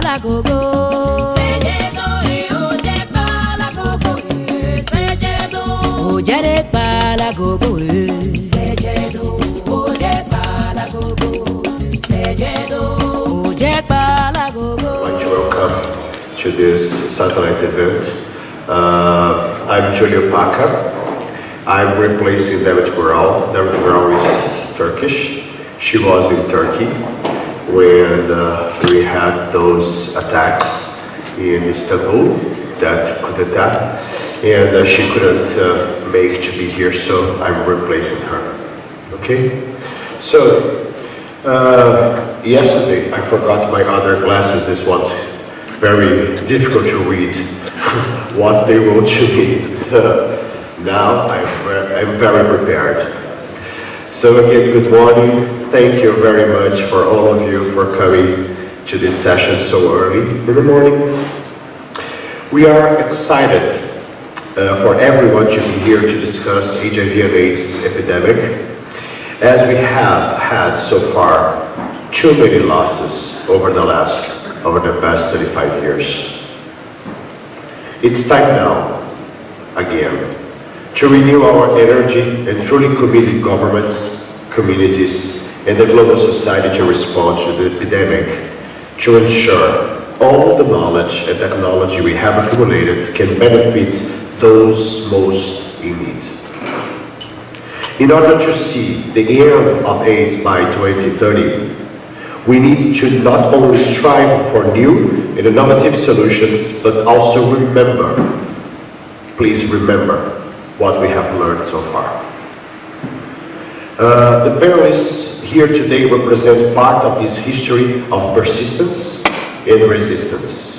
la gogo. Ojere pa la gogo. I'd like to welcome to this satellite event. I'm Julio Paca. I'm replacing David Gural. David Gural is Turkish. She was in Turkey when we had those attacks in Istanbul, that coup d'etat, and she couldn't make to be here, so I'm replacing her. Okay? So, yesterday I forgot my other glasses. This one's very difficult to read what they wrote to me. So now I'm very prepared. So again, good morning. Thank you very much for all of you for coming to this session so early in the morning. We are excited for everyone to be here to discuss HIV and AIDS epidemic, as we have had so far too many losses over the past 35 years. It's time now, again, to renew our energy and truly committed governments, communities, and the global society to respond to the epidemic, to ensure all the knowledge and technology we have accumulated can benefit those most in need. In order to see the end of AIDS by 2030, we need to not only strive for new and innovative solutions, but also remember, please remember, what we have learned so far. The panelists here today represent part of this history of persistence and resistance.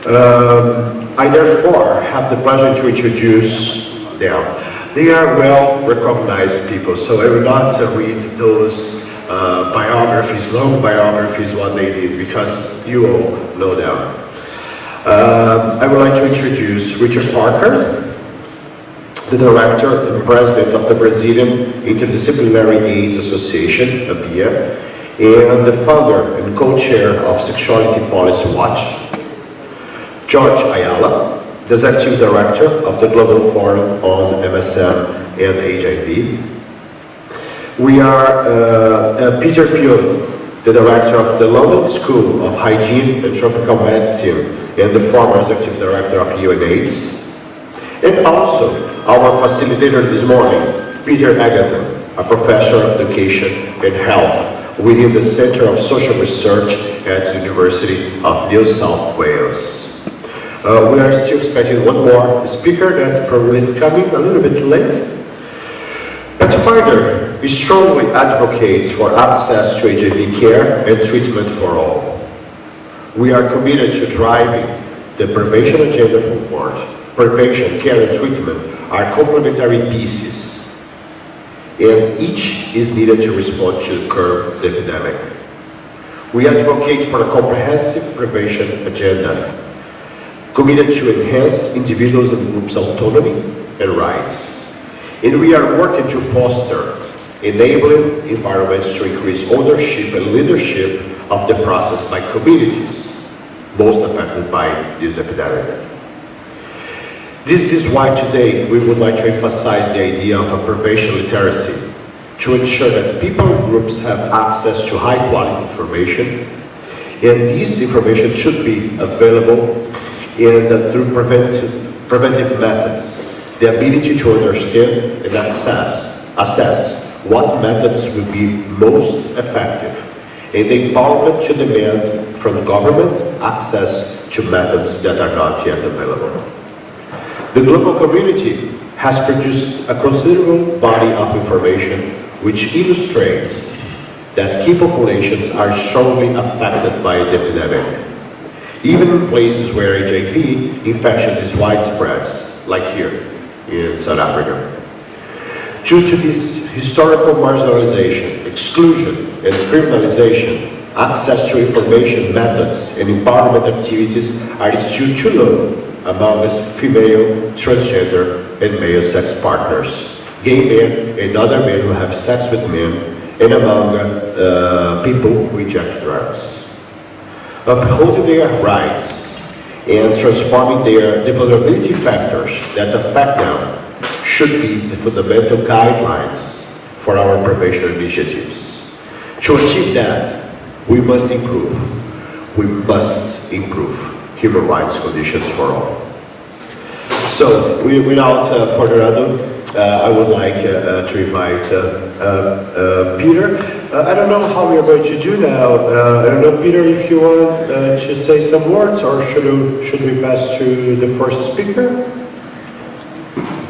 I therefore have the pleasure to introduce them. They are well-recognized people, so I will not read those biographies, long biographies, what they did, because you all know them. I would like to introduce Richard Parker, the director and president of the Brazilian Interdisciplinary AIDS Association, ABIA, and the founder and co-chair of Sexuality Policy Watch. George Ayala, the executive director of the Global Forum on MSM and HIV. We are Peter Pion, the director of the London School of Hygiene and Tropical Medicine and the former executive director of UNAIDS. And also our facilitator this morning, Peter Agathon, a professor of education and health within the Center of Social Research at the University of New South Wales. We are still expecting one more speaker that probably is coming a little bit late. Pathfinder strongly advocates for access to HIV care and treatment for all. We are committed to driving the prevention agenda forward. Prevention, care, and treatment are complementary pieces, and each is needed to respond to curb the epidemic. We advocate for a comprehensive prevention agenda, committed to enhance individuals and groups' autonomy and rights. And we are working to foster enabling environments to increase ownership and leadership of the process by communities most affected by this epidemic. This is why today we would like to emphasize the idea of a prevention literacy to ensure that people and groups have access to high quality information, and this information should be available through preventive methods, the ability to understand and assess what methods will be most effective, and the empowerment to demand from government access to methods that are not yet available. The global community has produced a considerable body of information which illustrates that key populations are strongly affected by the epidemic, even in places where HIV infection is widespread, like here in South Africa. Due to this historical marginalization, exclusion, and criminalization, access to information methods and empowerment activities are still too low among female, transgender, and male sex partners, gay men and other men who have sex with men, and among people who reject drugs. upholding their rights, and transforming the vulnerability factors that affect them should be the fundamental guidelines for our prevention initiatives. To achieve that, we must improve human rights conditions for all. So, without further ado, I would like to invite Peter. I don't know how we are going to do now. I don't know, Peter, if you want to say some words, or should we pass to the first speaker?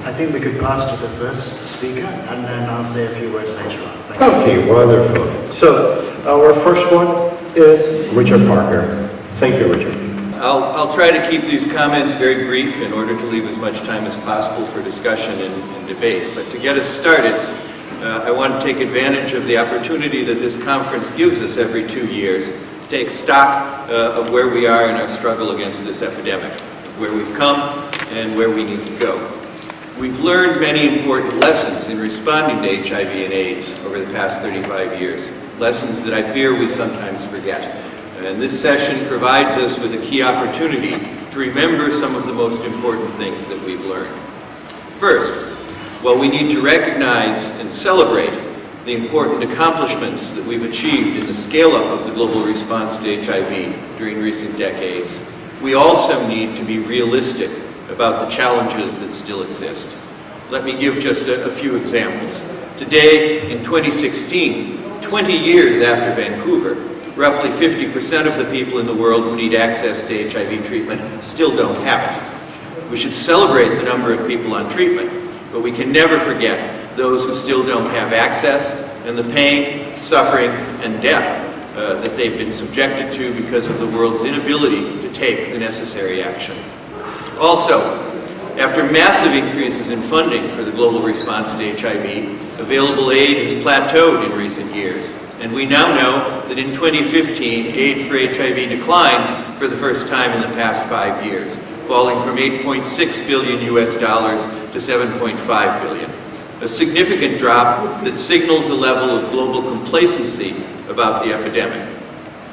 I think we could pass to the first speaker, and then I'll say a few words later on. Okay, wonderful. So, our first one is Richard Parker. Thank you, Richard. I'll try to keep these comments very brief in order to leave as much time as possible for discussion and debate. But to get us started, I want to take advantage of the opportunity that this conference gives us every 2 years to take stock of where we are in our struggle against this epidemic, where we've come and where we need to go. We've learned many important lessons in responding to HIV and AIDS over the past 35 years, lessons that I fear we sometimes forget. And this session provides us with a key opportunity to remember some of the most important things that we've learned. First, while we need to recognize and celebrate the important accomplishments that we've achieved in the scale-up of the global response to HIV during recent decades, we also need to be realistic about the challenges that still exist. Let me give just a few examples. Today, in 2016, 20 years after Vancouver, roughly 50% of the people in the world who need access to HIV treatment still don't have it. We should celebrate the number of people on treatment, but we can never forget those who still don't have access and the pain, suffering, and death that they've been subjected to because of the world's inability to take the necessary action. Also, after massive increases in funding for the global response to HIV, available aid has plateaued in recent years. And we now know that in 2015, aid for HIV declined for the first time in the past 5 years, falling from $8.6 billion to $7.5 billion. A significant drop that signals a level of global complacency about the epidemic.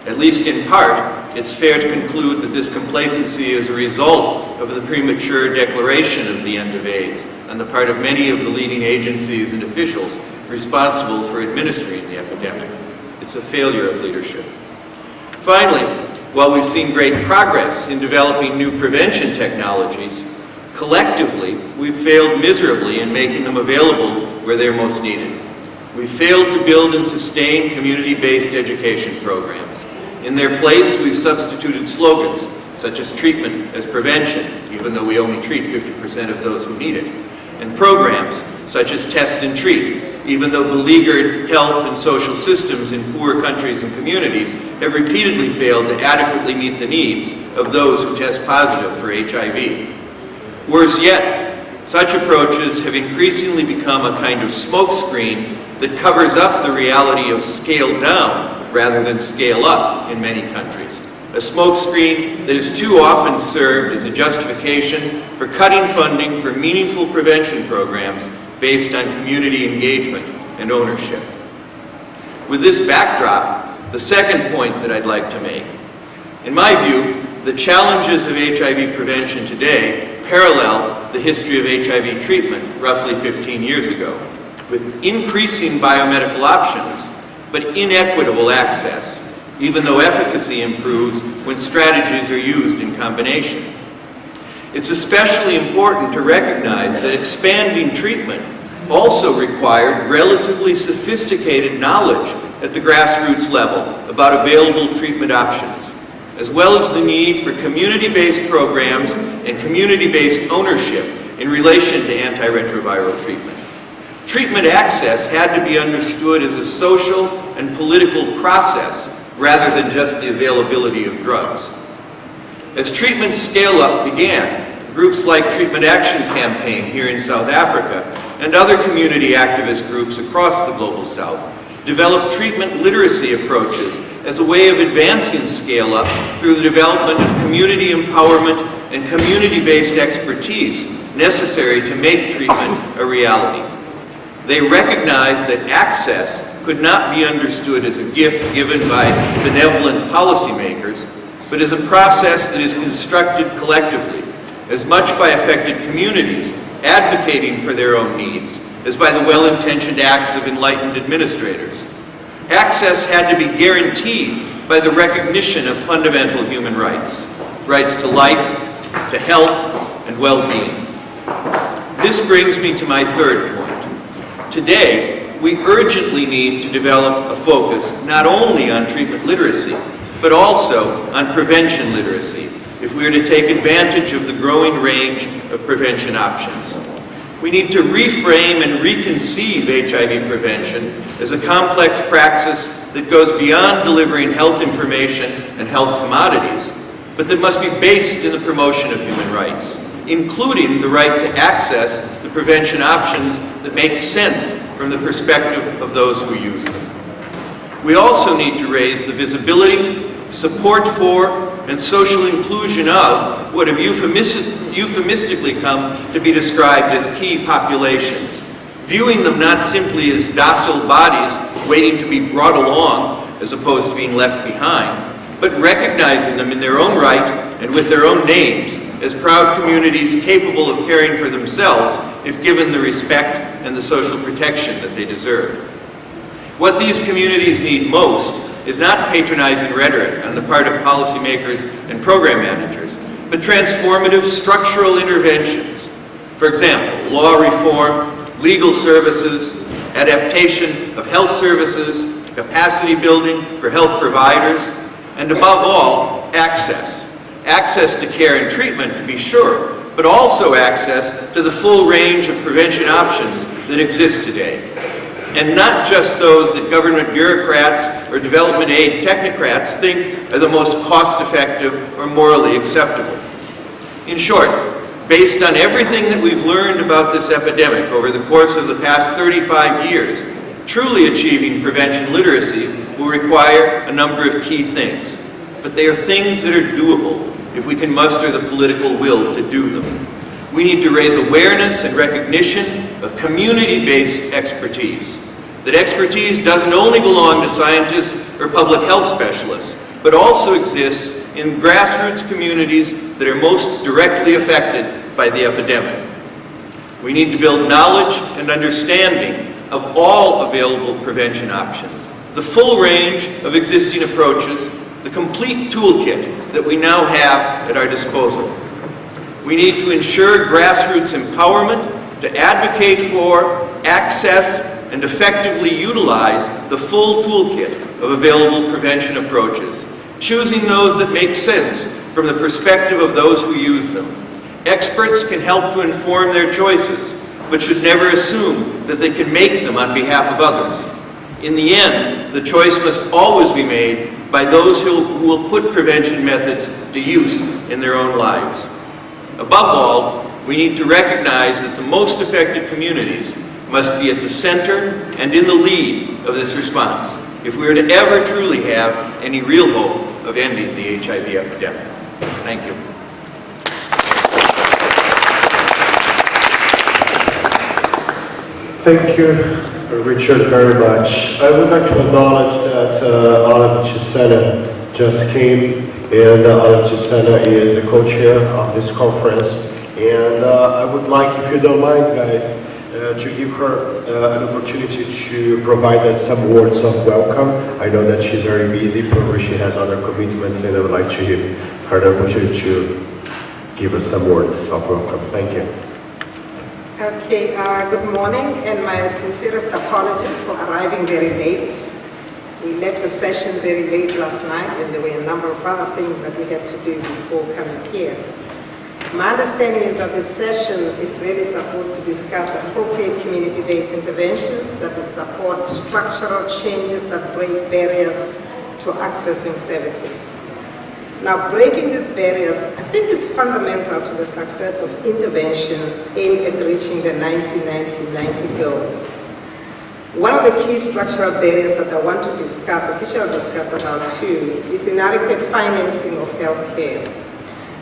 At least in part, it's fair to conclude that this complacency is a result of the premature declaration of the end of AIDS on the part of many of the leading agencies and officials responsible for administering the epidemic. It's a failure of leadership. Finally, while we've seen great progress in developing new prevention technologies, collectively, we've failed miserably in making them available where they're most needed. We've failed to build and sustain community-based education programs. In their place, we've substituted slogans such as treatment as prevention, even though we only treat 50% of those who need it, and programs such as test and treat, even though beleaguered health and social systems in poor countries and communities have repeatedly failed to adequately meet the needs of those who test positive for HIV. Worse yet, such approaches have increasingly become a kind of smokescreen that covers up the reality of scale down rather than scale up in many countries. A smokescreen that is too often served as a justification for cutting funding for meaningful prevention programs based on community engagement and ownership. With this backdrop, the second point that I'd like to make. In my view, the challenges of HIV prevention today parallel the history of HIV treatment roughly 15 years ago, with increasing biomedical options, but inequitable access, even though efficacy improves when strategies are used in combination. It's especially important to recognize that expanding treatment also required relatively sophisticated knowledge at the grassroots level about available treatment options, as well as the need for community-based programs and community-based ownership in relation to antiretroviral treatment. Treatment access had to be understood as a social and political process rather than just the availability of drugs. As treatment scale-up began, groups like Treatment Action Campaign here in South Africa and other community activist groups across the Global South developed treatment literacy approaches as a way of advancing scale-up through the development of community empowerment and community-based expertise necessary to make treatment a reality. They recognized that access could not be understood as a gift given by benevolent policymakers, but as a process that is constructed collectively, as much by affected communities advocating for their own needs as by the well-intentioned acts of enlightened administrators. Access had to be guaranteed by the recognition of fundamental human rights, rights to life, to health, and well-being. This brings me to my third point. Today, we urgently need to develop a focus not only on treatment literacy, but also on prevention literacy, if we are to take advantage of the growing range of prevention options. We need to reframe and reconceive HIV prevention as a complex praxis that goes beyond delivering health information and health commodities, but that must be based in the promotion of human rights, including the right to access the prevention options that make sense from the perspective of those who use them. We also need to raise the visibility, support for, and social inclusion of what have euphemistically come to be described as key populations, viewing them not simply as docile bodies waiting to be brought along as opposed to being left behind, but recognizing them in their own right and with their own names as proud communities capable of caring for themselves if given the respect and the social protection that they deserve. What these communities need most is not patronizing rhetoric on the part of policymakers and program managers, but transformative structural interventions. For example, law reform, legal services, adaptation of health services, capacity building for health providers, and above all, access. Access to care and treatment, to be sure, but also access to the full range of prevention options that exist today. And not just those that government bureaucrats or development aid technocrats think are the most cost-effective or morally acceptable. In short, based on everything that we've learned about this epidemic over the course of the past 35 years, truly achieving prevention literacy will require a number of key things. But they are things that are doable if we can muster the political will to do them. We need to raise awareness and recognition of community-based expertise. That expertise doesn't only belong to scientists or public health specialists, but also exists in grassroots communities that are most directly affected by the epidemic. We need to build knowledge and understanding of all available prevention options, the full range of existing approaches, the complete toolkit that we now have at our disposal. We need to ensure grassroots empowerment to advocate for, access, and effectively utilize the full toolkit of available prevention approaches, choosing those that make sense from the perspective of those who use them. Experts can help to inform their choices, but should never assume that they can make them on behalf of others. In the end, the choice must always be made by those who will put prevention methods to use in their own lives. Above all, we need to recognize that the most affected communities must be at the center and in the lead of this response if we are to ever truly have any real hope of ending the HIV epidemic. Thank you. Thank you, Richard, very much. I would like to acknowledge that Olive Chisena just came, and Olive Chisena is the co-chair of this conference. And I would like, if you don't mind, guys, to give her an opportunity to provide us some words of welcome. I know that she's very busy, probably she has other commitments, and I would like to give her the opportunity to give us some words of welcome. Thank you. Okay, good morning, and my sincerest apologies for arriving very late. We left the session very late last night, and there were a number of other things that we had to do before coming here. My understanding is that this session is really supposed to discuss appropriate community-based interventions that will support structural changes that break barriers to accessing services. Now, breaking these barriers, I think, is fundamental to the success of interventions aimed at reaching the 1990 goals. One of the key structural barriers that I want to discuss, or which I'll discuss about too, is inadequate financing of healthcare.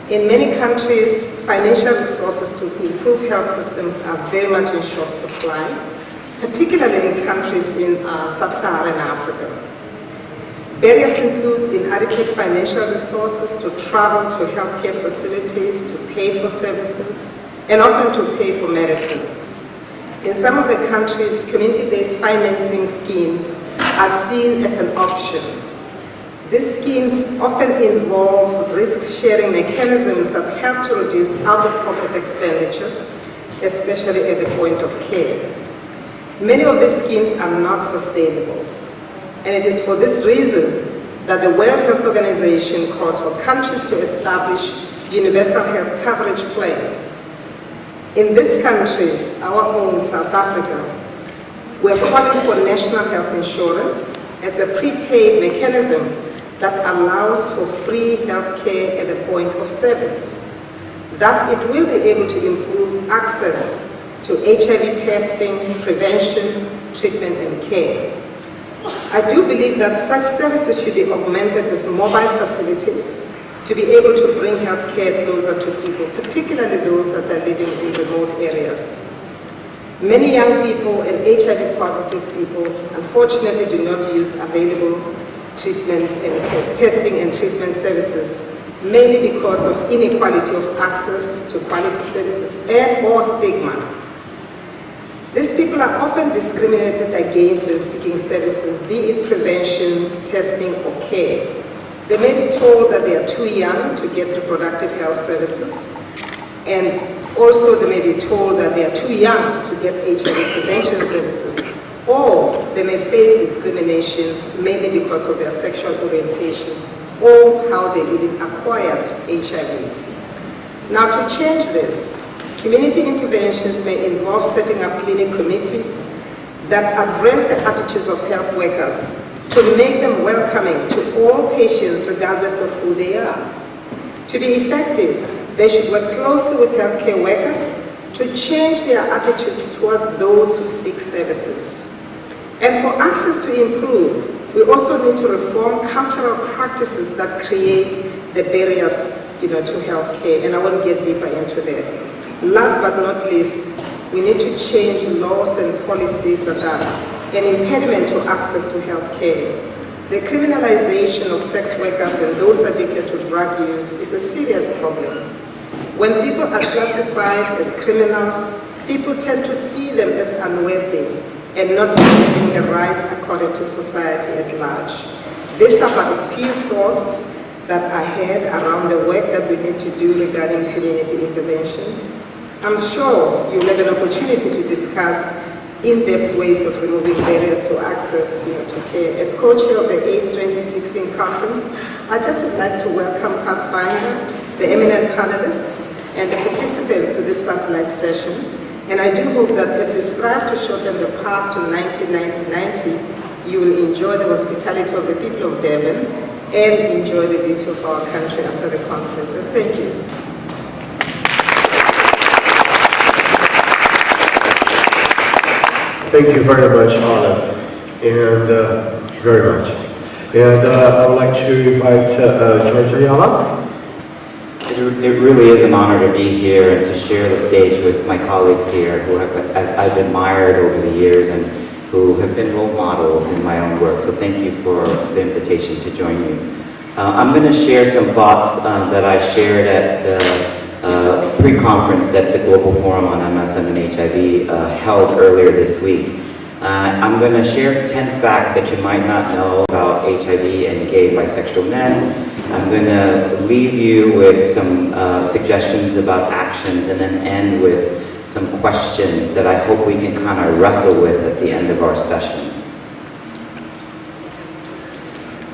In many countries, financial resources to improve health systems are very much in short supply, particularly in countries in sub-Saharan Africa. Barriers includes inadequate financial resources to travel to healthcare facilities, to pay for services, and often to pay for medicines. In some of the countries, community-based financing schemes are seen as an option. These schemes often involve risk-sharing mechanisms that help to reduce out-of-pocket expenditures, especially at the point of care. Many of these schemes are not sustainable, and it is for this reason that the World Health Organization calls for countries to establish universal health coverage plans. In this country, our own South Africa, we're calling for national health insurance as a prepaid mechanism that allows for free health care at the point of service. Thus, it will be able to improve access to HIV testing, prevention, treatment, and care. I do believe that such services should be augmented with mobile facilities to be able to bring health care closer to people, particularly those that are living in remote areas. Many young people and HIV positive people unfortunately do not use available treatment and testing and treatment services, mainly because of inequality of access to quality services or stigma. These people are often discriminated against when seeking services, be it prevention, testing, or care. They may be told that they are too young to get reproductive health services, and also they may be told that they are too young to get HIV prevention services, or they may face discrimination mainly because of their sexual orientation or how they even acquired HIV. Now, to change this, community interventions may involve setting up clinic committees that address the attitudes of health workers to make them welcoming to all patients regardless of who they are. To be effective, they should work closely with healthcare workers to change their attitudes towards those who seek services. And for access to improve, we also need to reform cultural practices that create the barriers, to healthcare, and I will get deeper into that. Last but not least, we need to change laws and policies that are an impediment to access to health care. The criminalization of sex workers and those addicted to drug use is a serious problem. When people are classified as criminals, people tend to see them as unworthy and not deserving the rights according to society at large. These are but a few thoughts that I had around the work that we need to do regarding community interventions. I'm sure you'll have an opportunity to discuss in-depth ways of removing barriers to access to care. As co-chair of the AIDS 2016 conference, I just would like to welcome Pathfinder, the eminent panelists, and the participants to this satellite session. And I do hope that as you strive to shorten the path to 90-90-90, you will enjoy the hospitality of the people of Durban and enjoy the beauty of our country after the conference. So thank you. Thank you very much, Olive, and very much. And I would like to invite George Ayala. It really is an honor to be here and to share the stage with my colleagues here who I've admired over the years and who have been role models in my own work. So thank you for the invitation to join you. I'm going to share some thoughts that I shared at the pre-conference that the Global Forum on MSM and HIV held earlier this week. I'm going to share 10 facts that you might not know about HIV and gay bisexual men. I'm going to leave you with some suggestions about actions and then end with some questions that I hope we can kind of wrestle with at the end of our session.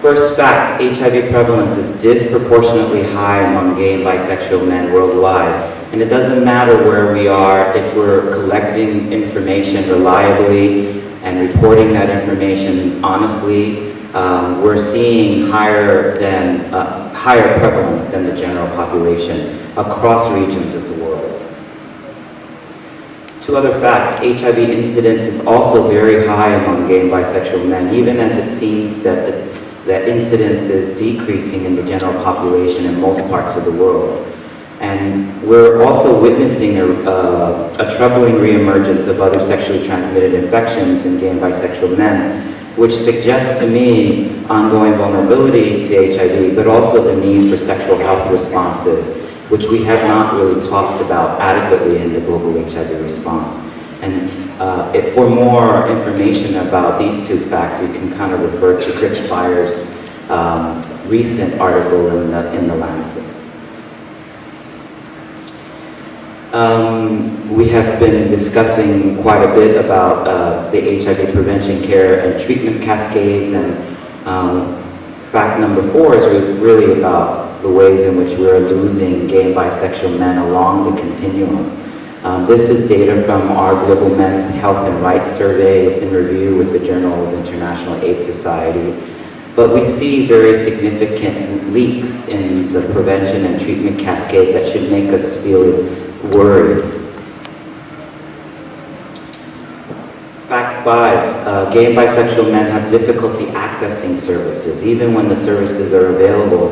First fact, HIV prevalence is disproportionately high among gay and bisexual men worldwide. And it doesn't matter where we are, if we're collecting information reliably and reporting that information honestly, we're seeing higher prevalence than the general population across regions of the world. Two other facts, HIV incidence is also very high among gay and bisexual men, even as it seems that the incidence is decreasing in the general population in most parts of the world. And we're also witnessing a troubling reemergence of other sexually transmitted infections in gay and bisexual men. which suggests to me ongoing vulnerability to HIV, but also the need for sexual health responses, which we have not really talked about adequately in the global HIV response. And for more information about these two facts, you can kind of refer to Rich Feyer's recent article in the Lancet. We have been discussing quite a bit about the HIV prevention care and treatment cascades, and fact number 4 is really about the ways in which we're losing gay and bisexual men along the continuum. This is data from our Global Men's Health and Rights Survey. It's in review with the Journal of International AIDS Society. But we see very significant leaks in the prevention and treatment cascade that should make us feel worried. Fact 5, gay and bisexual men have difficulty accessing services, even when the services are available.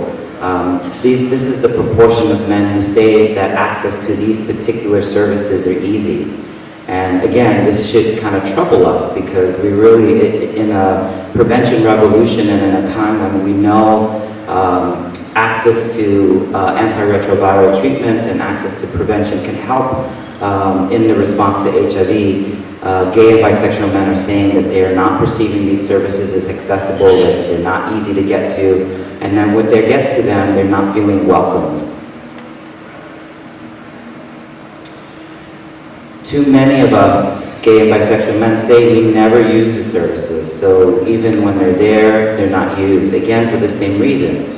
This is the proportion of men who say that access to these particular services are easy. And again, this should kind of trouble us, because we really, in a prevention revolution and in a time when we know access to antiretroviral treatments and access to prevention can help in the response to HIV, gay and bisexual men are saying that they are not perceiving these services as accessible, that they're not easy to get to, and then when they get to them, they're not feeling welcomed. Too many of us, gay and bisexual men, say we never use the services, so even when they're there, they're not used, again for the same reasons.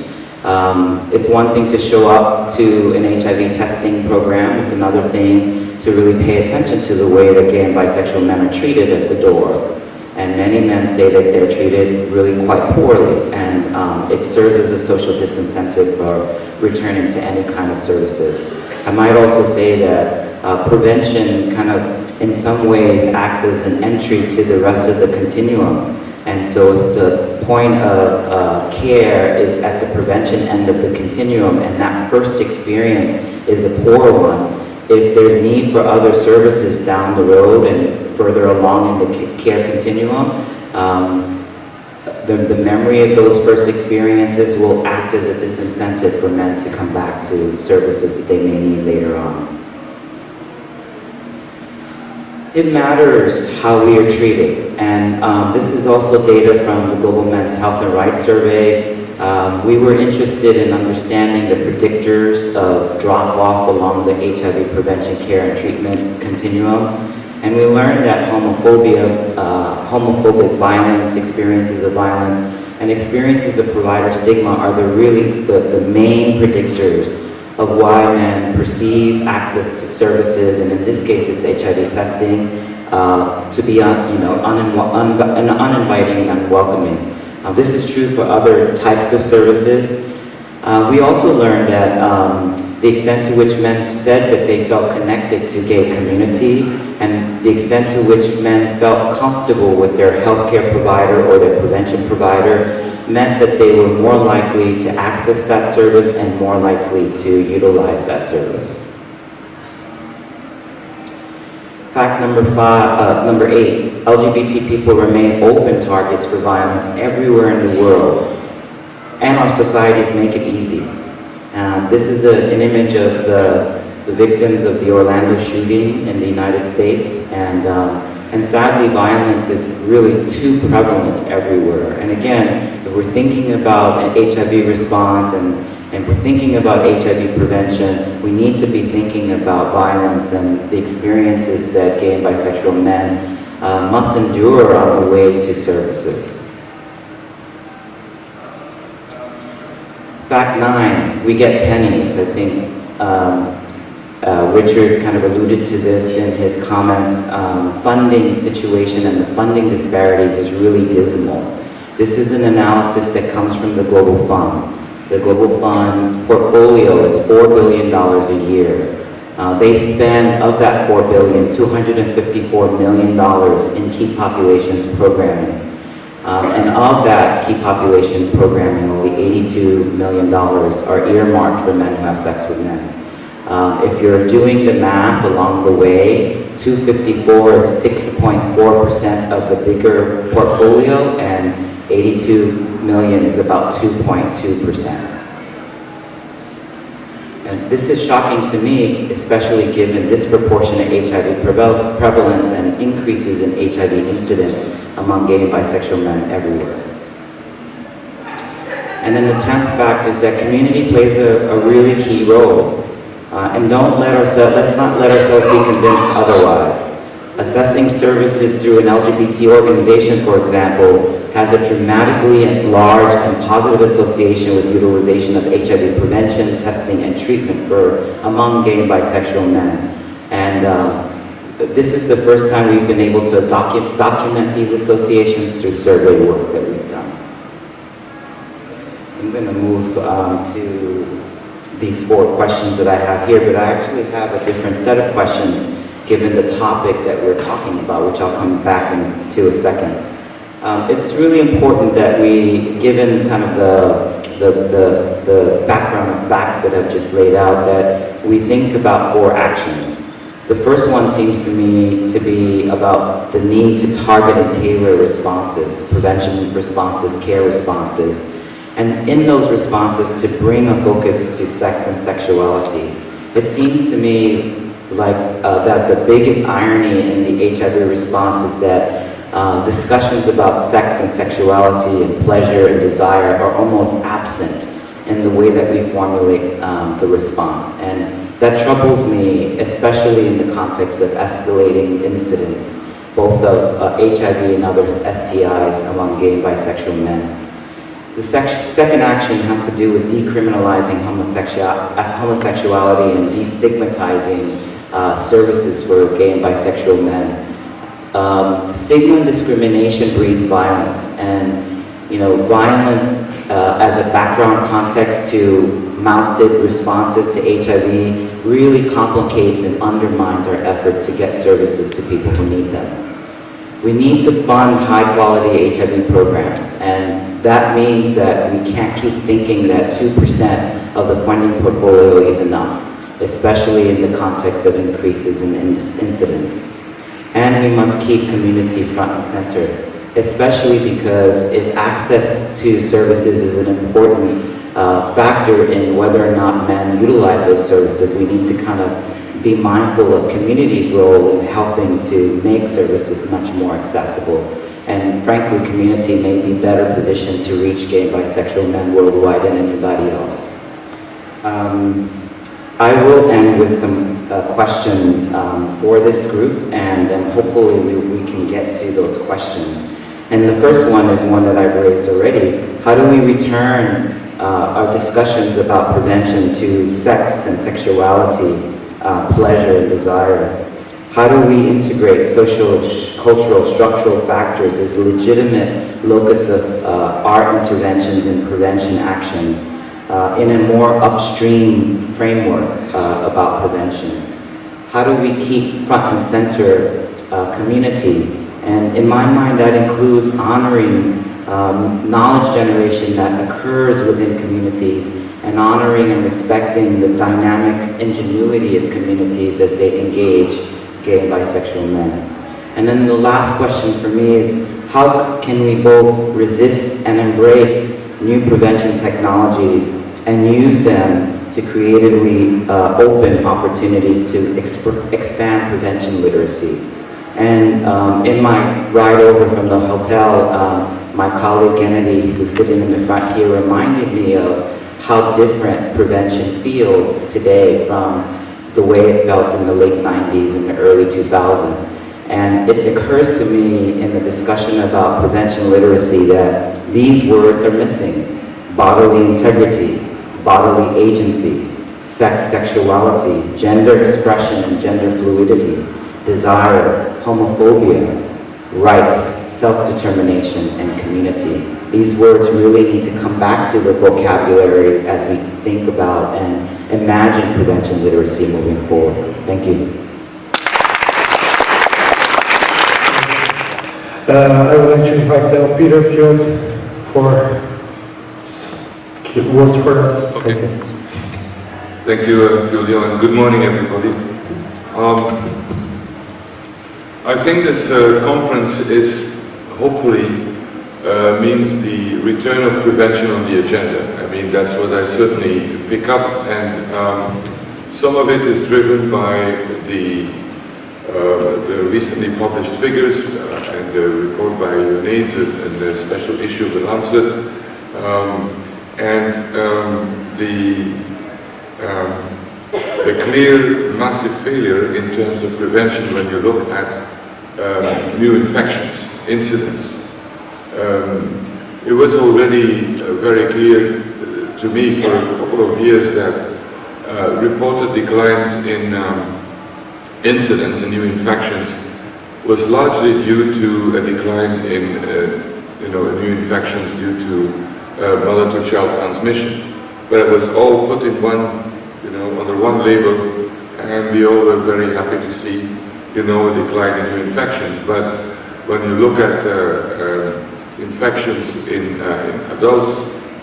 It's one thing to show up to an HIV testing program, it's another thing to really pay attention to the way that gay and bisexual men are treated at the door. And many men say that they're treated really quite poorly, and it serves as a social disincentive for returning to any kind of services. I might also say that prevention kind of, in some ways, acts as an entry to the rest of the continuum. And so the point of care is at the prevention end of the continuum, and that first experience is a poor one. If there's need for other services down the road and further along in the care continuum, the memory of those first experiences will act as a disincentive for men to come back to services that they may need later on. It matters how we are treated, and this is also data from the Global Men's Health and Rights Survey. We were interested in understanding the predictors of drop-off along the HIV prevention care and treatment continuum, and we learned that homophobia, homophobic violence, experiences of violence, and experiences of provider stigma are the main predictors of why men perceive access to services, and in this case it's HIV testing, to be uninviting and unwelcoming. This is true for other types of services. We also learned that the extent to which men said that they felt connected to gay community, and the extent to which men felt comfortable with their healthcare provider or their prevention provider meant that they were more likely to access that service and more likely to utilize that service. Fact number 8, LGBT people remain open targets for violence everywhere in the world, and our societies make it easy. This is an image of the victims of the Orlando shooting in the United States, and sadly violence is really too prevalent everywhere. And again, if we're thinking about an HIV response and we're thinking about HIV prevention, we need to be thinking about violence and the experiences that gay and bisexual men must endure on the way to services. Fact 9, we get pennies. I think Richard kind of alluded to this in his comments. Funding situation and the funding disparities is really dismal. This is an analysis that comes from the Global Fund. The Global Fund's portfolio is $4 billion a year. They spend, of that $4 billion, $254 million in key populations programming. And of that key population programming, only $82 million are earmarked for men who have sex with men. If you're doing the math along the way 254 is 6.4% of the bigger portfolio, and 82 million is about 2.2%. And this is shocking to me, especially given disproportionate HIV prevalence and increases in HIV incidence among gay and bisexual men everywhere. And then the 10th fact is that community plays a really key role. And let's not let ourselves be convinced otherwise. Assessing services through an LGBT organization, for example, has a dramatically large and positive association with utilization of HIV prevention, testing, and treatment among gay and bisexual men. And this is the first time we've been able to document these associations through survey work that we've done. I'm going to move to these 4 questions that I have here, but I actually have a different set of questions given the topic that we're talking about, which I'll come back to a second. It's really important that we, given kind of the background of facts that I've just laid out, that we think about 4 actions. The first one seems to me to be about the need to target and tailor responses, prevention responses, care responses, and in those responses to bring a focus to sex and sexuality. It seems to me like that the biggest irony in the HIV response is that discussions about sex and sexuality and pleasure and desire are almost absent in the way that we formulate the response. And that troubles me, especially in the context of escalating incidents, both of HIV and other STIs among gay and bisexual men. The second action has to do with decriminalizing homosexuality and destigmatizing services for gay and bisexual men. Stigma and discrimination breeds violence, and violence as a background context to mounted responses to HIV really complicates and undermines our efforts to get services to people who need them. We need to fund high-quality HIV programs, and that means that we can't keep thinking that 2% of the funding portfolio is enough, especially in the context of increases in incidence. And we must keep community front and center, especially because if access to services is an important factor in whether or not men utilize those services, we need to kind of be mindful of community's role in helping to make services much more accessible. And frankly, community may be better positioned to reach gay and bisexual men worldwide than anybody else. I will end with some questions for this group, and hopefully we can get to those questions. And the first one is one that I've raised already. How do we return our discussions about prevention to sex and sexuality, pleasure and desire? How do we integrate social, cultural, structural factors as legitimate locus of our interventions and prevention actions in a more upstream framework about prevention? How do we keep front and center community? And in my mind, that includes honoring knowledge generation that occurs within communities and honoring and respecting the dynamic ingenuity of communities as they engage gay and bisexual men. And then the last question for me is, how can we both resist and embrace new prevention technologies and use them to creatively open opportunities to expand prevention literacy? And in my ride over from the hotel, my colleague Kennedy, who's sitting in the front here, reminded me of how different prevention feels today from the way it felt in the late 90s and the early 2000s. And it occurs to me in the discussion about prevention literacy that these words are missing: bodily integrity, bodily agency, sex, sexuality, gender expression and gender fluidity, desire, homophobia, rights, self-determination, and community. These words really need to come back to the vocabulary as we think about and imagine prevention literacy moving forward. Thank you. I would like to invite Peter Pion for words for us. Okay. Thank you, Julio, and good morning, everybody. I think this conference is hopefully means the return of prevention on the agenda. I mean, that's what I certainly pick up, and some of it is driven by the recently published figures and the report by UNAIDS and the special issue of the Lancet, and the clear massive failure in terms of prevention when you look at new infections, incidents. It was already very clear to me for a couple of years that reported declines in incidents and new infections was largely due to a decline in new infections due to mother-to-child transmission. But it was all put in one, under one label, and we all were very happy to see, a decline in new infections. But when you look at infections in adults,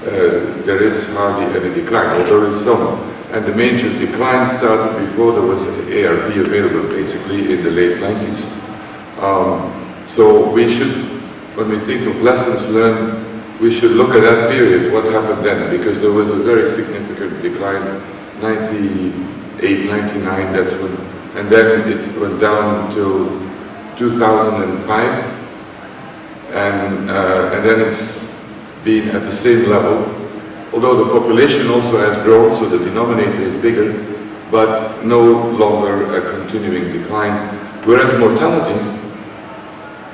there is hardly any decline, although there is some. And the major decline started before there was an ARV available, basically in the late 90s. So we should, when we think of lessons learned, we should look at that period, what happened then, because there was a very significant decline, 98, 99, that's when, and then it went down until 2005, and then it's been at the same level, although the population also has grown, so the denominator is bigger, but no longer a continuing decline. Whereas mortality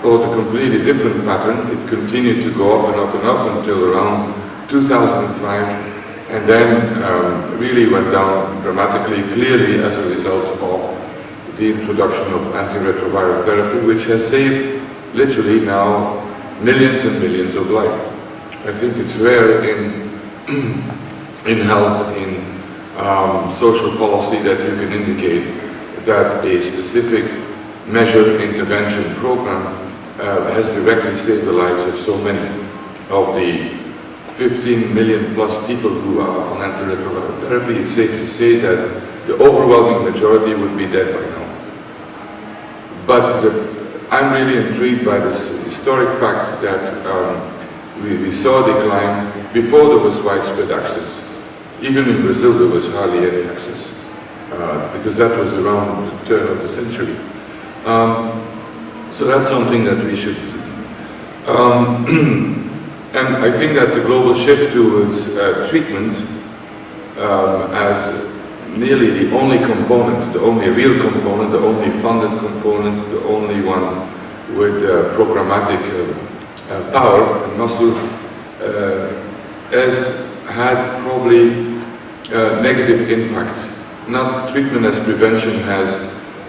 followed a completely different pattern. It continued to go up and up and up until around 2005, and then really went down dramatically, clearly as a result of the introduction of antiretroviral therapy, which has saved literally now millions and millions of lives. I think it's rare in health, in social policy, that you can indicate that a specific measure, intervention program has directly saved the lives of so many of the 15 million plus people who are on antiretroviral therapy. It's safe to say that the overwhelming majority would be dead by now. But I'm really intrigued by this historic fact that we saw a decline before there was widespread access. Even in Brazil there was hardly any access, because that was around the turn of the century. So that's something that we should see. And I think that the global shift towards treatment as nearly the only component, the only real component, the only funded component, the only one with programmatic power and muscle, has had probably negative impact. Not treatment as prevention has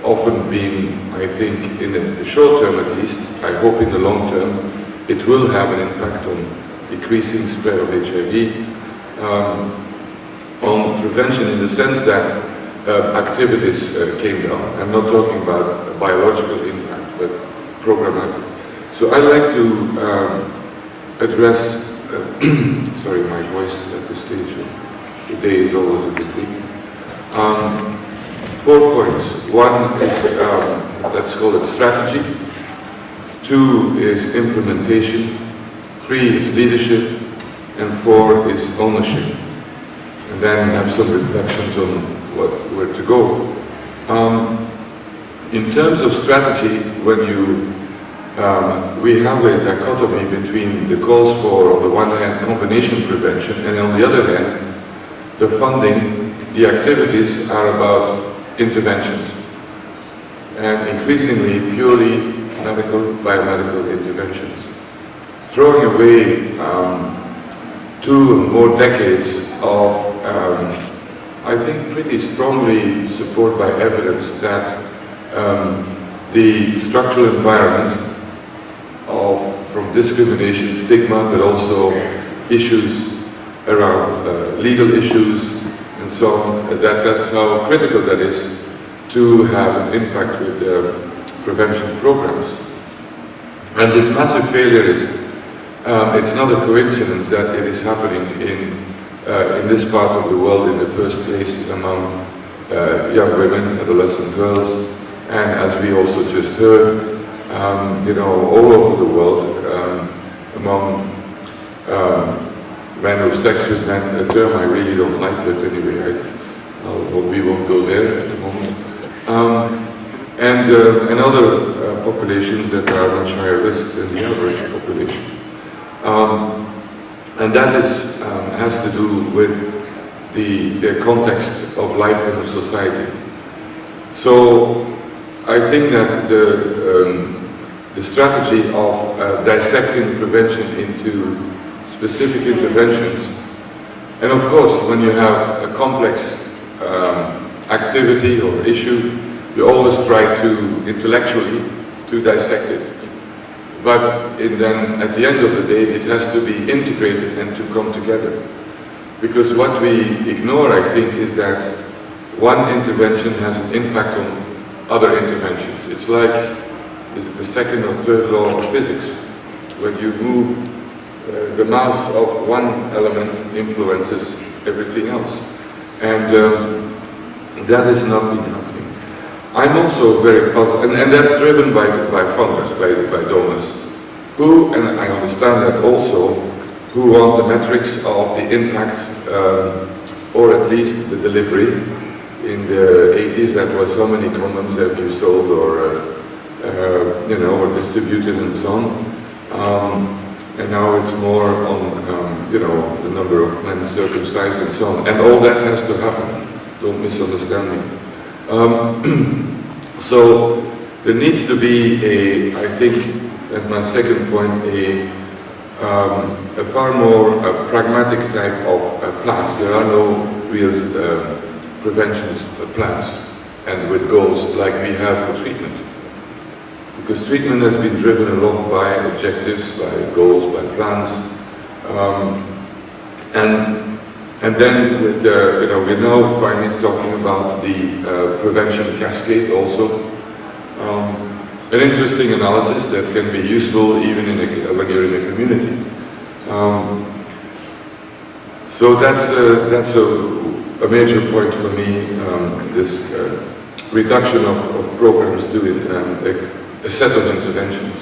often been, I think, in the short term at least, I hope in the long term, it will have an impact on decreasing spread of HIV, on prevention in the sense that activities came down. I'm not talking about biological impact, but programmatic. So I'd like to address, sorry, my voice at this stage, the day is always a bit weak. 4 points. One is, let's call it strategy. 2 is implementation. 3 is leadership. And 4 is ownership. And then have some reflections on where to go. In terms of strategy, when you we have a dichotomy between the calls for, on the one hand, combination prevention, and on the other hand, the funding, the activities are about interventions, and increasingly purely medical, biomedical interventions. Throwing away 2 or more decades of, I think, pretty strongly supported by evidence that the structural environment from discrimination, stigma, but also issues around legal issues and so on, that's how critical that is to have an impact with prevention programs. And this massive failure is, it's not a coincidence that it is happening in this part of the world in the first place among young women, adolescent girls, and as we also just heard, all over the world, among men of sex with men, a term I really don't like, but anyway, we won't go there at the moment. And other populations that are much higher risk than the average population. And that has to do with the context of life in a society. So I think that the strategy of dissecting prevention into specific interventions, and of course when you have a complex activity or issue, you always try to intellectually to dissect it. But then at the end of the day it has to be integrated and to come together. Because what we ignore, I think, is that one intervention has an impact on other interventions. It's like, is it the second or third law of physics? When you move, the mass of one element influences everything else. And that has not been happening. I'm also very puzzled, and that's driven by funders, by donors, who, and I understand that also, who want the metrics of the impact, or at least the delivery. In the 80s, that was how many condoms have you sold or distributed and so on. And now it's more on, the number of men circumcised and so on. And all that has to happen. Don't misunderstand me. So there needs to be I think, as my second point, a far more pragmatic type of plans. There are no real prevention plans and with goals like we have for treatment. Because treatment has been driven along by objectives, by goals, by plans. And then with we're now finally talking about the prevention cascade also. An interesting analysis that can be useful even when you're in a community. So that's a major point for me, this reduction of programs to a set of interventions.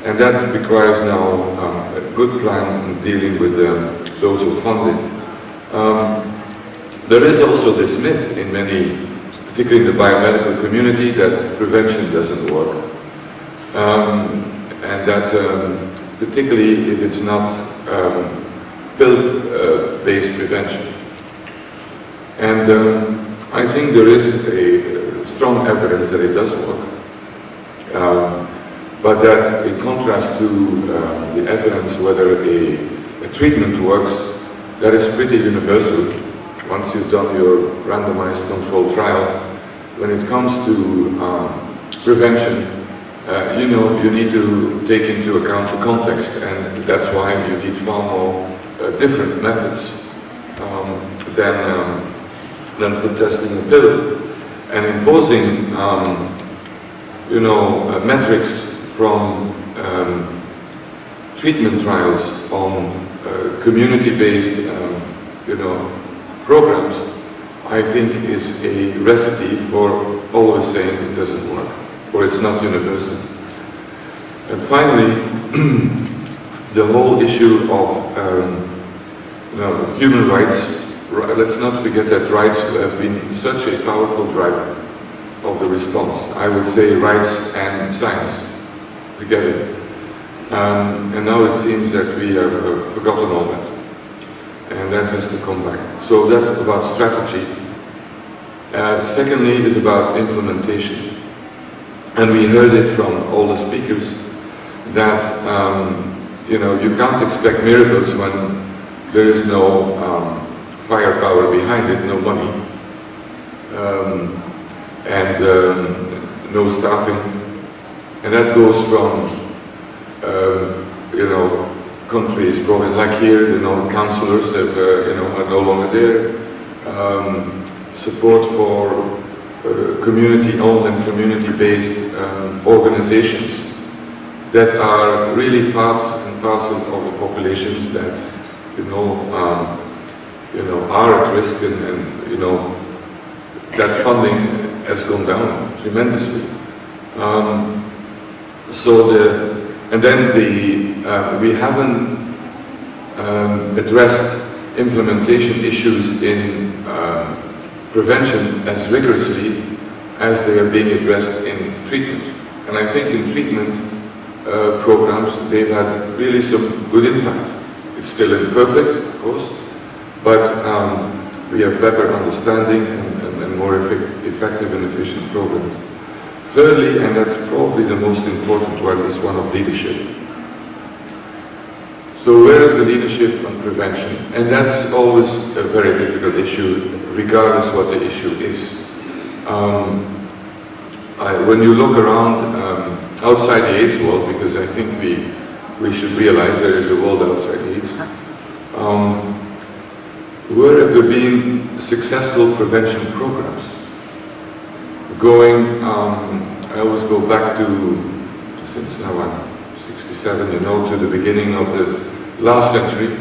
And that requires now a good plan in dealing with those who fund it. There is also this myth in many, particularly in the biomedical community, that prevention doesn't work. And that particularly if it's not pill-based prevention. And I think there is a strong evidence that it does work. But that in contrast to the evidence whether a treatment works, that is pretty universal. Once you've done your randomized controlled trial, when it comes to prevention, you need to take into account the context, and that's why you need far more different methods than for testing a pill. And imposing, metrics from treatment trials on community-based, programs, I think is a recipe for always saying it doesn't work, or it's not universal. And finally, the whole issue of human rights. Let's not forget that rights have been such a powerful driver of the response. I would say rights and science together. And now it seems that we have forgotten all that. And that has to come back. So that's about strategy. Secondly is about implementation. And we heard it from all the speakers that you can't expect miracles when there is no firepower behind it, no money, and no staffing. And that goes from countries growing like here, councillors have, are no longer there. Support for community-owned and community-based organizations that are really part and parcel of the populations that are at risk, and that funding has gone down tremendously. we haven't addressed implementation issues in prevention as rigorously as they are being addressed in treatment. And I think in treatment programs, they've had really some good impact. It's still imperfect, of course, but we have better understanding and more effective and efficient programs. Thirdly, and that's probably the most important one, is one of leadership. So where is the leadership on prevention? And that's always a very difficult issue, regardless what the issue is. When you look around outside the AIDS world, because I think we should realize there is a world outside AIDS, where have there been successful prevention programs? I always go back to, since now I'm 67, to the beginning of the last century.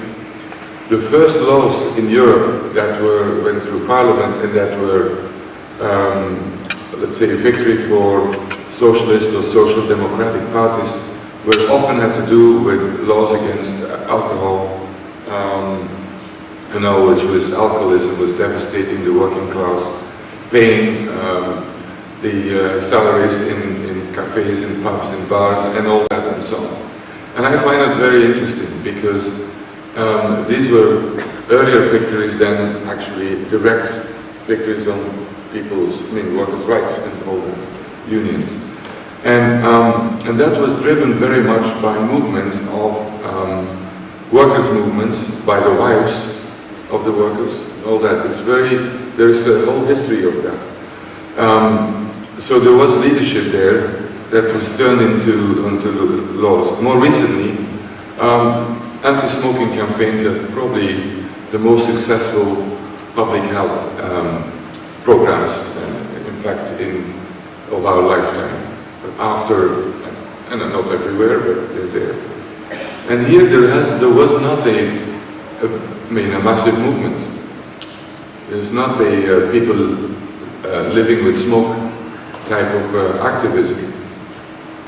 The first laws in Europe that went through Parliament and that were, let's say, a victory for socialist or social democratic parties often had to do with laws against alcohol, which was alcoholism was devastating the working class, paying the salaries in cafes, in pubs, in bars, and all that and so on. And I find it very interesting because these were earlier victories than actually direct victories on workers' rights and all the unions. And that was driven very much by movements of workers' movements, by the wives of the workers, all that. There's a whole history of that. So there was leadership there that was turned into laws. More recently, anti-smoking campaigns are probably the most successful public health programs, in fact, of our lifetime. After, and not everywhere, but they're there. And here there was not a massive movement. There's not a people living with smoke type of activism.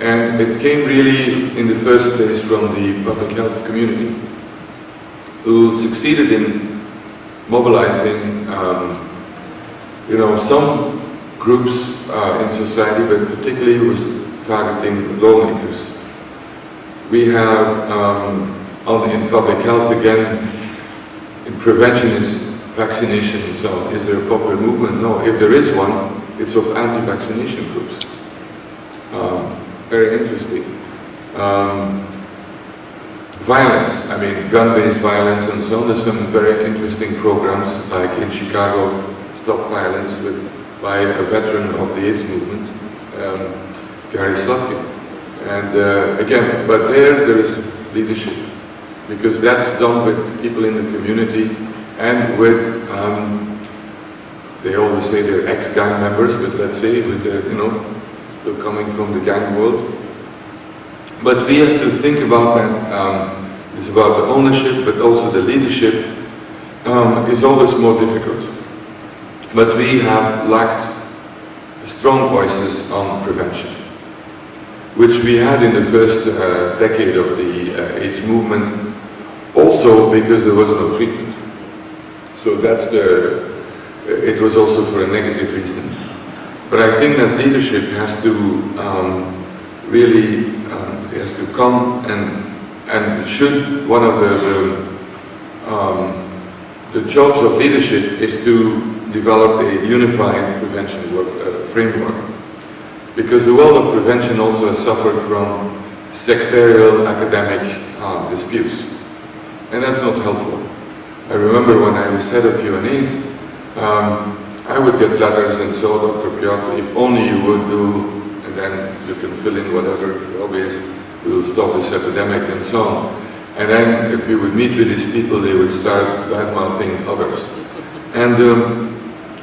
And it came really in the first place from the public health community, who succeeded in mobilizing, some groups in society, but particularly was targeting lawmakers. We have, in public health again, in prevention is vaccination and so on. Is there a popular movement? No. If there is one, it's of anti-vaccination groups. Very interesting. Violence, gun-based violence and so on. There's some very interesting programs, like in Chicago, Stop Violence, by a veteran of the AIDS movement, Gary Slotkin. And again, but there is leadership, because that's done with people in the community and with, they always say they're ex-gang members, but let's say with their, they're coming from the gang world. But we have to think about that. It's about the ownership, but also the leadership is always more difficult. But we have lacked strong voices on prevention, which we had in the first decade of the AIDS movement, also because there was no treatment. So it was also for a negative reason. But I think that leadership has to really has to come and should, one of the jobs of leadership is to develop a unified prevention framework. Because the world of prevention also has suffered from sectarial academic disputes. And that's not helpful. I remember when I was head of UNAIDS, I would get letters and so, Dr. Piotr, if only you would do, and then you can fill in whatever, always, we will stop this epidemic and so on. And then if we would meet with these people, they would start bad-mouthing others. And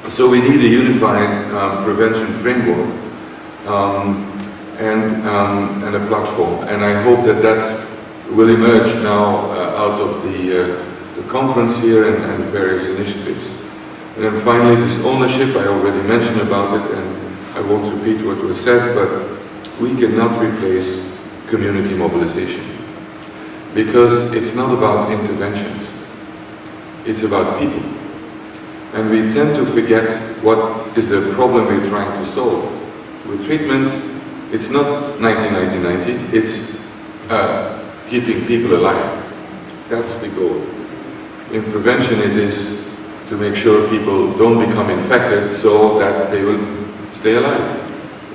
so we need a unified prevention framework and a platform. And I hope that will emerge now out of the conference here and various initiatives. And then finally, this ownership, I already mentioned about it, and I won't repeat what was said, but we cannot replace community mobilization. Because it's not about interventions, it's about people. And we tend to forget what is the problem we're trying to solve. With treatment, it's not 90-90-90, it's keeping people alive. That's the goal. In prevention, it is to make sure people don't become infected so that they will stay alive.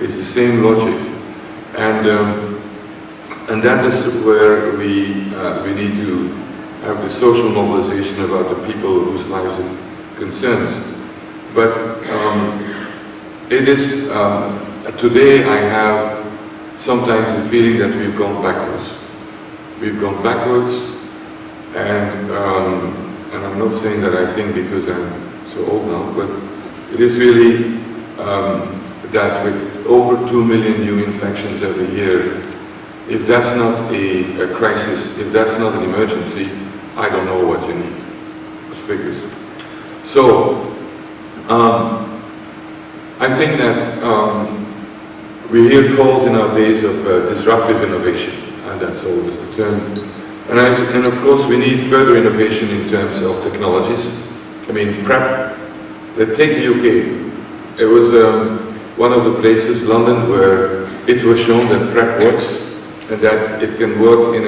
It's the same logic. And that is where we need to have the social mobilization about the people whose lives it concerns. But it is, today I have sometimes the feeling that we've gone backwards. We've gone backwards, and I'm not saying that I think because I'm so old now, but it is really that with over 2 million new infections every year, if that's not a crisis, if that's not an emergency, I don't know what you need. Those figures. So, I think that we hear calls in our days of disruptive innovation, and that's always the term. And of course, we need further innovation in terms of technologies. I mean, PrEP. Let's take the UK. It was one of the places, London, where it was shown that PrEP works and that it can work in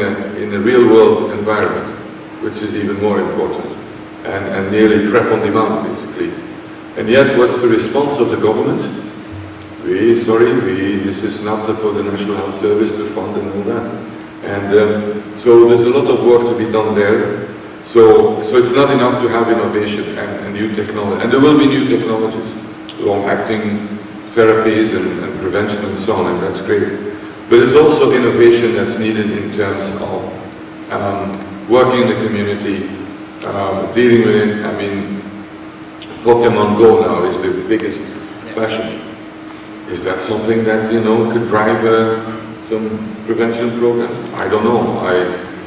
a real-world environment, which is even more important, and nearly PrEP on demand, basically. And yet, what's the response of the government? This is not for the National Health Service to fund and all that. And so there's a lot of work to be done there. So it's not enough to have innovation and new technology. And there will be new technologies, long-acting therapies and prevention and so on, and that's great. But there's also innovation that's needed in terms of working in the community, dealing with it. I mean, Pokemon Go now is the biggest fashion. Is that something that, could drive some prevention program? I don't know.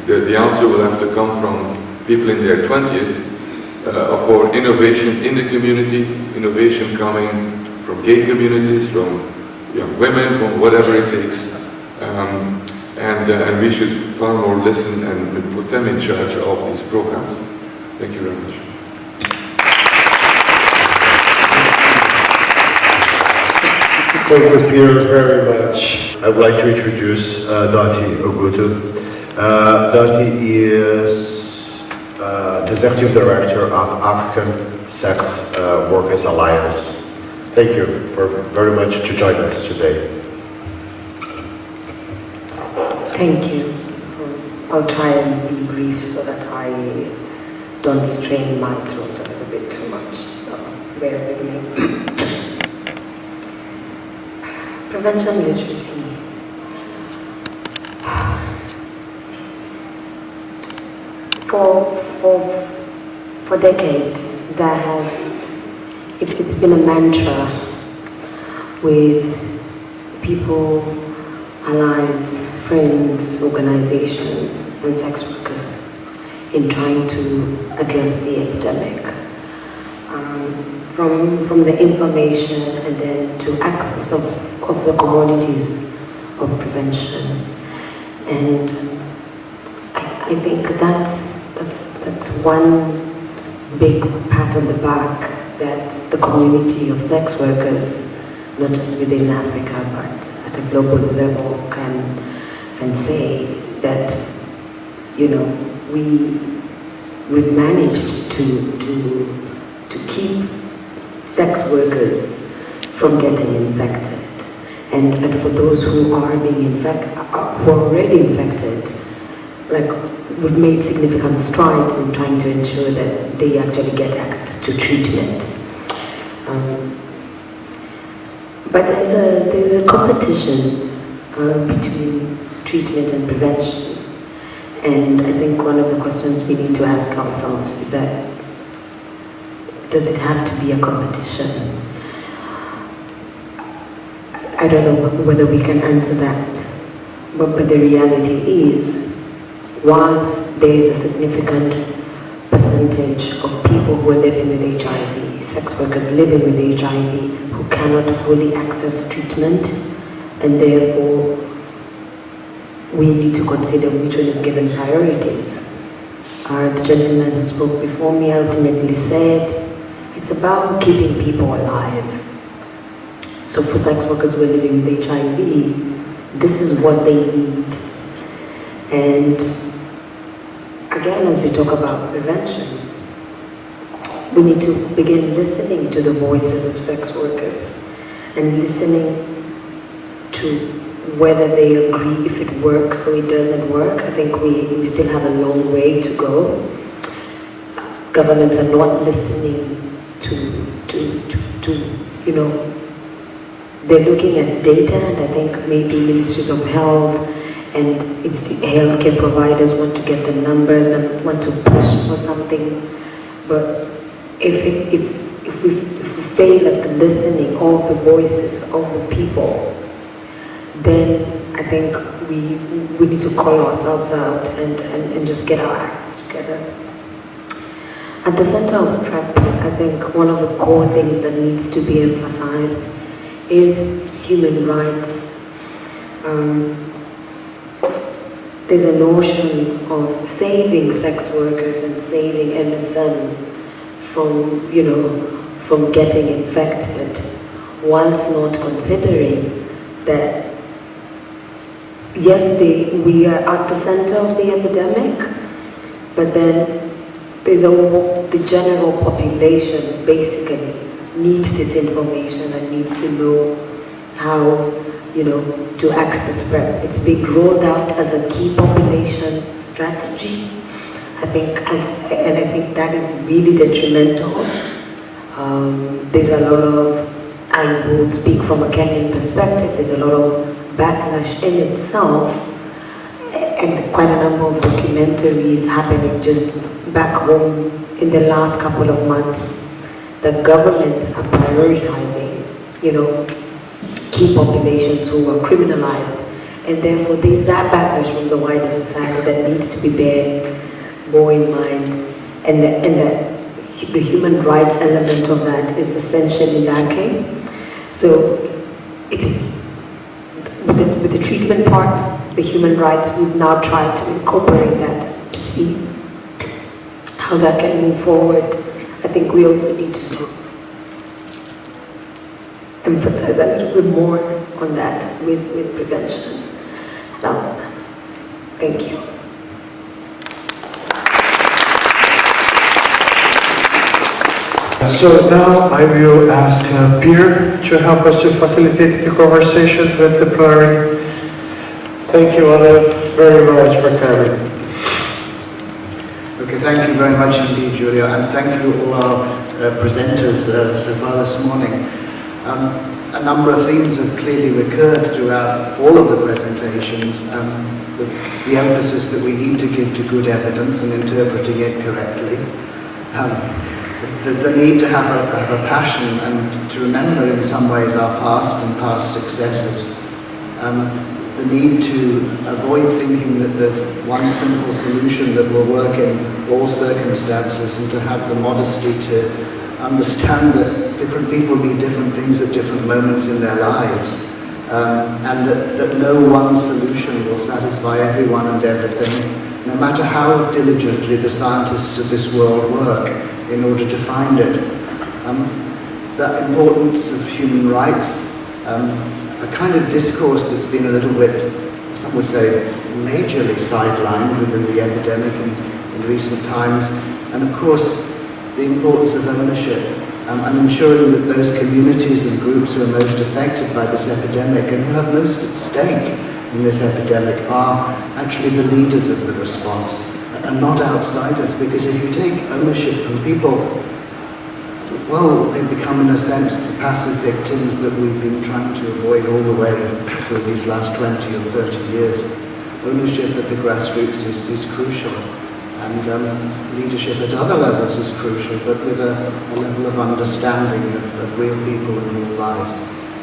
The answer will have to come from people in their 20th for innovation in the community, innovation coming from gay communities, from young women, from whatever it takes. And we should far more listen and put them in charge of these programs. Thank you very much. Thank you, Peter, very much. I would like to introduce Dottie Ogutu. Dottie is the Executive Director of African Sex Workers Alliance. Thank you very much to join us today. Thank you. I'll try and be brief so that I don't strain my throat a little bit too much, so bear with me. Prevention literacy. For decades, it's been a mantra with people, allies, friends, organizations, and sex workers in trying to address the epidemic. From the information and then to access of the commodities of prevention. And I think that's one big pat on the back that the community of sex workers, not just within Africa, but at a global level can say that, we've managed to keep sex workers from getting infected. And for those who are being infected, who are already infected, we've made significant strides in trying to ensure that they actually get access to treatment. But there's a competition between treatment and prevention. And I think one of the questions we need to ask ourselves is that, does it have to be a competition? I don't know whether we can answer that, but the reality is, whilst there is a significant percentage of people who are living with HIV, sex workers living with HIV, who cannot fully access treatment, and therefore we need to consider which one is given priorities. The gentleman who spoke before me ultimately said, it's about keeping people alive. So for sex workers who are living with HIV, this is what they need. And again, as we talk about prevention, we need to begin listening to the voices of sex workers and listening to whether they agree if it works or it doesn't work. I think we still have a long way to go. Governments are not listening to they're looking at data, and I think maybe ministries of health and its healthcare providers want to get the numbers and want to push for something. But if we fail at the listening of the voices of the people, then I think we need to call ourselves out and just get our acts together. At the center of PrEP, I think one of the core things that needs to be emphasized is human rights. There's a notion of saving sex workers and saving MSM from getting infected, whilst not considering that yes, we are at the center of the epidemic, but then the general population basically needs this information and needs to know how, to access PrEP. It's being rolled out as a key population strategy. I think that is really detrimental. There's a lot of, I will speak from a Kenyan perspective, there's a lot of backlash in itself, and quite a number of documentaries happening just back home in the last couple of months. The governments are prioritizing, key populations who are criminalized, and therefore there's that backlash from the wider society that needs to be borne in mind, and the human rights element of that is essentially lacking. So it's with the treatment part, the human rights, we've now tried to incorporate that to see how that can move forward. I think we also need to emphasize a little bit more on that with prevention. Now, thank you. So now I will ask Peter to help us to facilitate the conversations with the plenary. Thank you, Olive, very much for coming. Okay, thank you very much indeed, Julia, and thank you all our presenters so far this morning. A number of themes have clearly recurred throughout all of the presentations. The emphasis that we need to give to good evidence and interpreting it correctly. The need to have a passion and to remember in some ways our past and past successes. The need to avoid thinking that there's one simple solution that will work in all circumstances, and to have the modesty to understand that different people need different things at different moments in their lives, and that no one solution will satisfy everyone and everything, no matter how diligently the scientists of this world work in order to find it. The importance of human rights, a kind of discourse that's been a little bit, some would say, majorly sidelined within the epidemic in recent times, and of course the importance of ownership and ensuring that those communities and groups who are most affected by this epidemic and who have most at stake in this epidemic are actually the leaders of the response and not outsiders, because if you take ownership from people, well, they become in a sense the passive victims that we've been trying to avoid all the way through these last 20 or 30 years. Ownership at the grassroots is crucial, and leadership at other levels is crucial, but with a level of understanding of real people and real lives.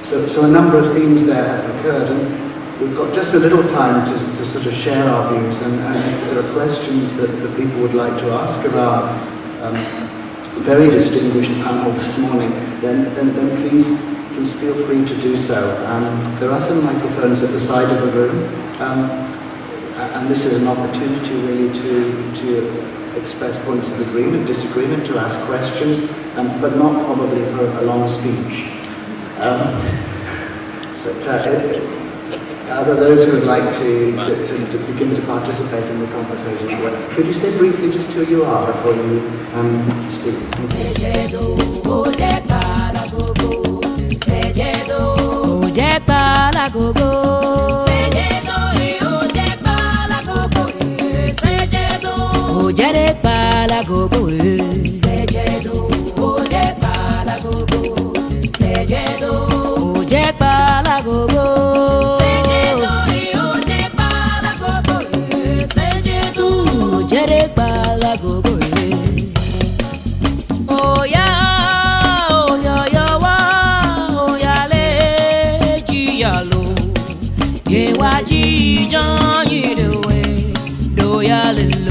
So a number of themes there have occurred, and we've got just a little time to sort of share our views, and if there are questions that people would like to ask of our very distinguished panel this morning, then please feel free to do so. There are some microphones at the side of the room. and this is an opportunity really to express points of agreement, disagreement, to ask questions, but not probably for a long speech. Are there those who would like to begin to participate in the conversation? Could you say briefly just who you are before you speak? Ye wa ji jan yi de we do ya le